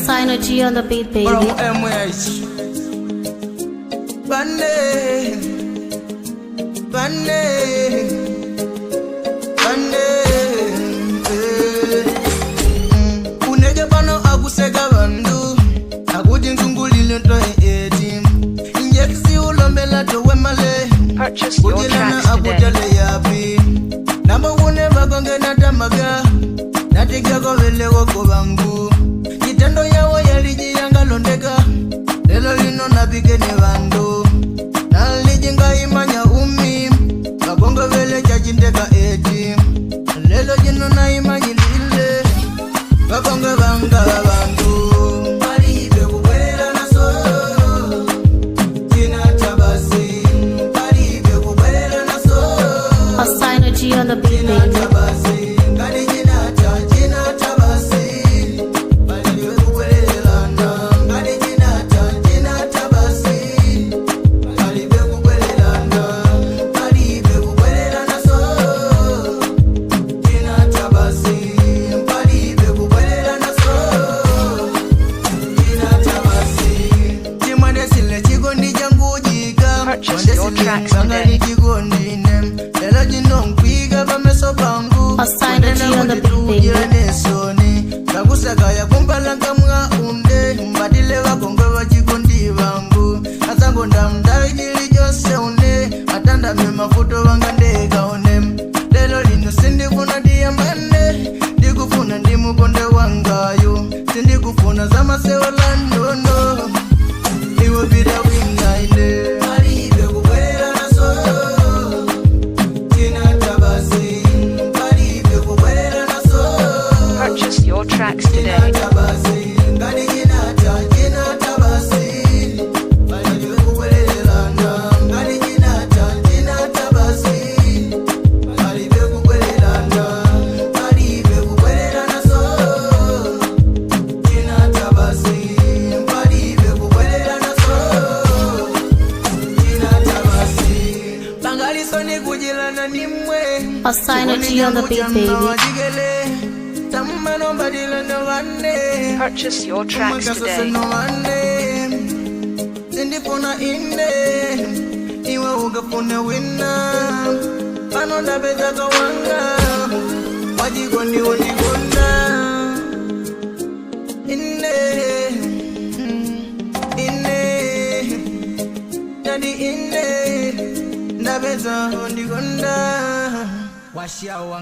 Synergy on the beat, baby. Unege pano akuseka bandu akuti ngungulile nto eti injekisi ulombela towe male kujilana akutale yapi namba une bagonge natamaga natigako veleko kubangu kitendo yawo yalijiyanga londeka lelo lino napikeni bandu nalijinga imanya umi bagonge vele chachindeka eti lelo jino na imanyi lile bagonge banga bandu balibe kukwela naso tina tabasi balibe kukwela naso Synergy on the beat, baby. Purchase your tracks today. Synergy on the beat, baby. Kakusakaya kumbalanga mga unde mbadile wakongwe wachikondi wangu asango ndamdai jili jose une atanda memafuto wanga ndega une lelo lino sindikufuna diamande ndikufuna ndimukonde wangayo sindikufuna zamaseola ndono iwe bida wingaine Purchase your tracks today. Synergy on the beat, baby. Purchase your tracks today. Sindipona inde iwe ugafune wina anonda beza kawanga wajigoni wajigona inde jadi inde ndabeza wajigona washiawa